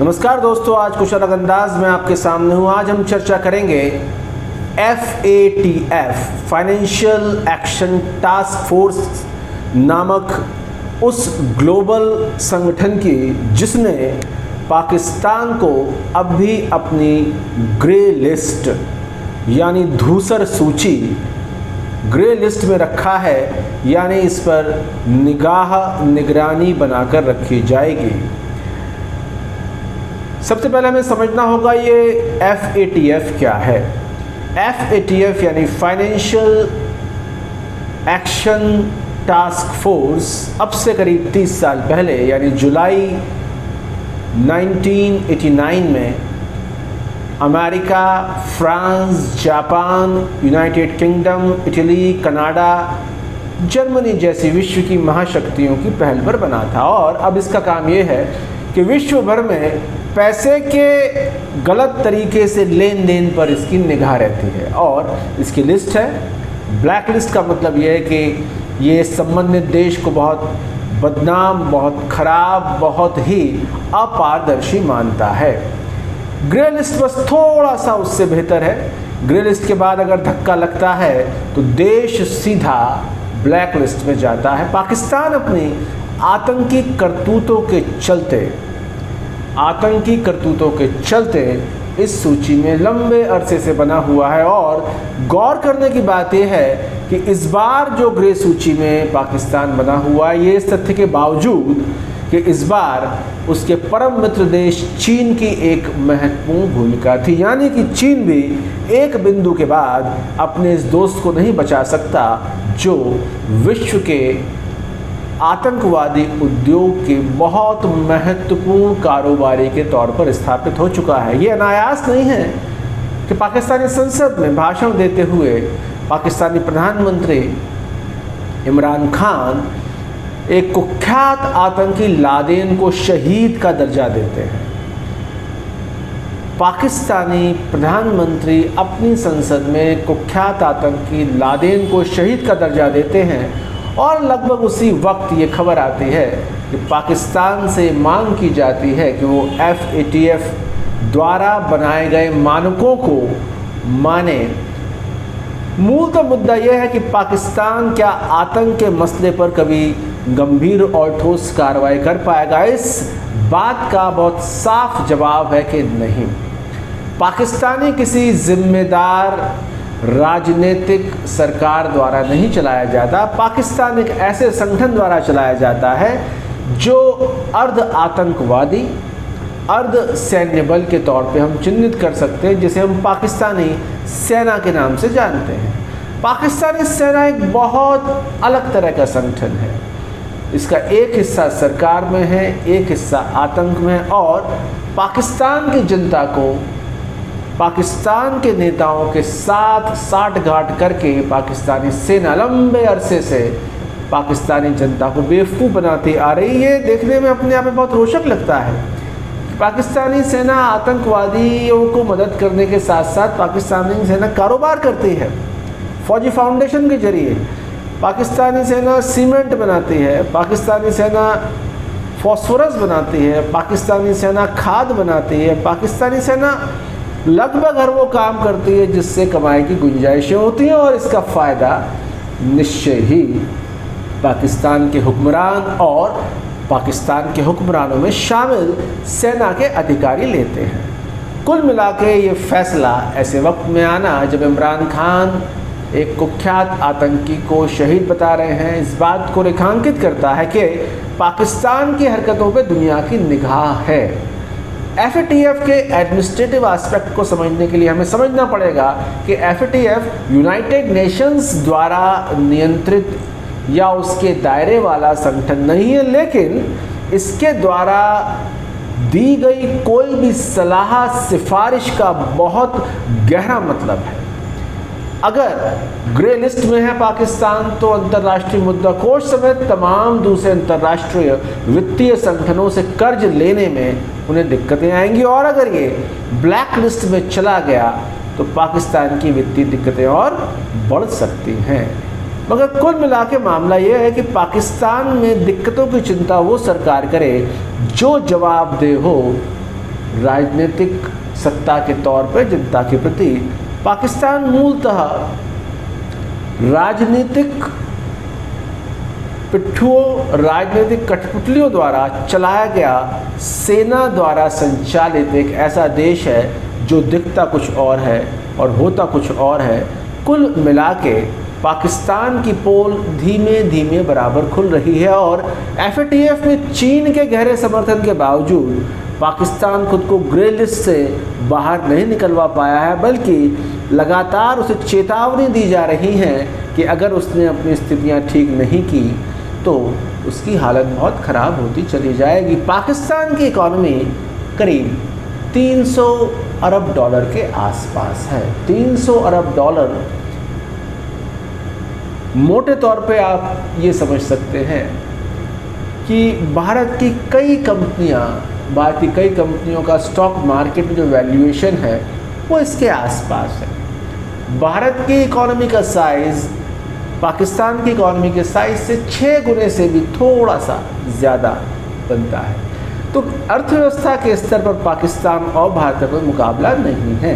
नमस्कार दोस्तों, आज कुछ अलग अंदाज में आपके सामने हूँ। आज हम चर्चा करेंगे FATF financial action task force नामक उस ग्लोबल संगठन की जिसने पाकिस्तान को अब भी अपनी ग्रे लिस्ट यानी धूसर सूची ग्रे लिस्ट में रखा है, यानी इस पर निगरानी बनाकर रखी जाएगी। सबसे पहले हमें समझना होगा ये FATF क्या है। FATF यानी फाइनेंशियल एक्शन टास्क फोर्स अब से करीब 30 साल पहले यानी जुलाई 1989 में America, France, Japan, United kingdom, Italy, Canada, Germany जैसी विश्व की महाशक्तियों की पहल पर बना था। और अब इसका काम ये है कि विश्व भर में पैसे के गलत तरीके से लेन देन पर इसकी निगाह रहती है। और इसकी लिस्ट है, ब्लैक लिस्ट का मतलब यह है कि ये संबंधित देश को बहुत बदनाम, बहुत खराब, बहुत ही अपारदर्शी मानता है। ग्रे लिस्ट बस थोड़ा सा उससे बेहतर है। ग्रे लिस्ट के बाद अगर धक्का लगता है तो देश सीधा ब्लैक लिस्ट में जाता है। पाकिस्तान अपनी आतंकी करतूतों के चलते इस सूची में लंबे अरसे से बना हुआ है। और गौर करने की बात यह है कि इस बार जो ग्रे सूची में पाकिस्तान बना हुआ है, ये इस तथ्य के बावजूद कि इस बार उसके परम मित्र देश चीन की एक महत्वपूर्ण भूमिका थी, यानी कि चीन भी एक बिंदु के बाद अपने इस दोस्त को नहीं बचा सकता जो विश्व के आतंकवादी उद्योग के बहुत महत्वपूर्ण कारोबारी के तौर पर स्थापित हो चुका है। ये अनायास नहीं है कि पाकिस्तानी संसद में भाषण देते हुए पाकिस्तानी प्रधानमंत्री इमरान खान एक कुख्यात आतंकी लादेन को शहीद का दर्जा देते हैं। पाकिस्तानी प्रधानमंत्री अपनी संसद में कुख्यात आतंकी लादेन को शहीद का दर्जा देते हैं और लगभग उसी वक्त ये खबर आती है कि पाकिस्तान से मांग की जाती है कि वो FATF द्वारा बनाए गए मानकों को माने। मूलतः मुद्दा यह है कि पाकिस्तान क्या आतंक के मसले पर कभी गंभीर और ठोस कार्रवाई कर पाएगा। इस बात का बहुत साफ जवाब है कि नहीं। पाकिस्तानी किसी जिम्मेदार राजनीतिक सरकार द्वारा नहीं चलाया जाता। पाकिस्तान एक ऐसे संगठन द्वारा चलाया जाता है जो अर्ध आतंकवादी, अर्ध सैन्य बल के तौर पे हम चिन्हित कर सकते हैं, जिसे हम पाकिस्तानी सेना के नाम से जानते हैं। पाकिस्तानी सेना एक बहुत अलग तरह का संगठन है। इसका एक हिस्सा सरकार में है, एक हिस्सा आतंक में है। और पाकिस्तान की जनता को पाकिस्तान के नेताओं के साथ साठगांठ करके पाकिस्तानी सेना लंबे अरसे से पाकिस्तानी जनता को बेवकूफ़ बनाती आ रही है। देखने में अपने आप में बहुत रोचक लगता है। पाकिस्तानी सेना आतंकवादियों को मदद करने के साथ साथ पाकिस्तानी सेना कारोबार करती है। फौजी फाउंडेशन के जरिए पाकिस्तानी सेना सीमेंट बनाती है, पाकिस्तानी सेना फॉस्फोरस बनाती है, पाकिस्तानी सेना खाद बनाती है, पाकिस्तानी सेना लगभग हर वो काम करती है जिससे कमाई की गुंजाइशें होती हैं। और इसका फ़ायदा निश्चय ही पाकिस्तान के हुक्मरान और पाकिस्तान के हुक्मरानों में शामिल सेना के अधिकारी लेते हैं। कुल मिला के ये फैसला ऐसे वक्त में आना जब इमरान खान एक कुख्यात आतंकी को शहीद बता रहे हैं, इस बात को रेखांकित करता है कि पाकिस्तान की हरकतों पर दुनिया की निगाह है। FATF के एडमिनिस्ट्रेटिव एस्पेक्ट को समझने के लिए हमें समझना पड़ेगा कि FATF यूनाइटेड नेशंस द्वारा नियंत्रित या उसके दायरे वाला संगठन नहीं है, लेकिन इसके द्वारा दी गई कोई भी सलाह सिफारिश का बहुत गहरा मतलब है। अगर ग्रे लिस्ट में है पाकिस्तान तो अंतर्राष्ट्रीय मुद्रा कोष समेत तमाम दूसरे अंतर्राष्ट्रीय वित्तीय संगठनों से कर्ज लेने में उन्हें दिक्कतें आएंगी। और अगर ये ब्लैक लिस्ट में चला गया तो पाकिस्तान की वित्तीय दिक्कतें और बढ़ सकती हैं। मगर कुल मिला के मामला ये है कि पाकिस्तान में दिक्कतों की चिंता वो सरकार करे जो जवाबदेह हो राजनीतिक सत्ता के तौर पर जनता के प्रति। पाकिस्तान मूलतः राजनीतिक पिट्ठुओं, राजनीतिक कठपुतलियों द्वारा चलाया गया, सेना द्वारा संचालित एक ऐसा देश है जो दिखता कुछ और है और होता कुछ और है। कुल मिला के पाकिस्तान की पोल धीमे धीमे बराबर खुल रही है और FATF में चीन के गहरे समर्थन के बावजूद पाकिस्तान खुद को ग्रे लिस्ट से बाहर नहीं निकलवा पाया है, बल्कि लगातार उसे चेतावनी दी जा रही है कि अगर उसने अपनी स्थितियां ठीक नहीं की तो उसकी हालत बहुत ख़राब होती चली जाएगी। पाकिस्तान की इकॉनमी करीब 300 अरब डॉलर के आसपास है। 300 अरब डॉलर मोटे तौर पे आप ये समझ सकते हैं कि भारत की कई कंपनियों का स्टॉक मार्केट में जो वैल्यूएशन है वो इसके आसपास है। भारत की इकॉनमी का साइज़ पाकिस्तान की इकॉनमी के साइज़ से 6 गुने से भी थोड़ा सा ज़्यादा बनता है। तो अर्थव्यवस्था के स्तर पर पाकिस्तान और भारत का कोई मुकाबला नहीं है,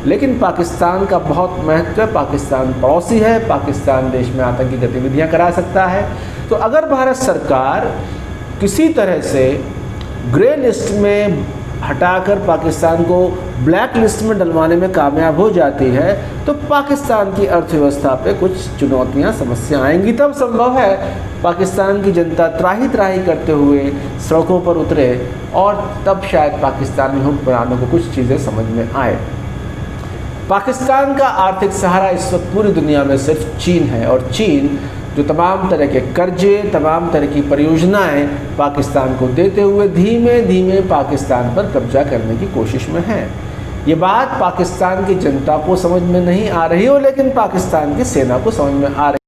लेकिन पाकिस्तान का बहुत महत्व है। पाकिस्तान पड़ोसी है, पाकिस्तान देश में आतंकी गतिविधियां करा सकता है। तो अगर भारत सरकार किसी तरह से ग्रे लिस्ट में हटाकर पाकिस्तान को ब्लैक लिस्ट में डलवाने में कामयाब हो जाती है तो पाकिस्तान की अर्थव्यवस्था पे कुछ चुनौतियां, समस्याएं आएंगी। तब संभव है पाकिस्तान की जनता त्राही त्राही करते हुए सड़कों पर उतरे और तब शायद पाकिस्तान में हुक्मरानों को कुछ चीज़ें समझ में आए। पाकिस्तान का आर्थिक सहारा इस वक्त पूरी दुनिया में सिर्फ चीन है और चीन जो तमाम तरह के कर्जे, तमाम तरह की परियोजनाएं पाकिस्तान को देते हुए धीमे धीमे पाकिस्तान पर कब्जा करने की कोशिश में है। ये बात पाकिस्तान की जनता को समझ में नहीं आ रही हो, लेकिन पाकिस्तान की सेना को समझ में आ रही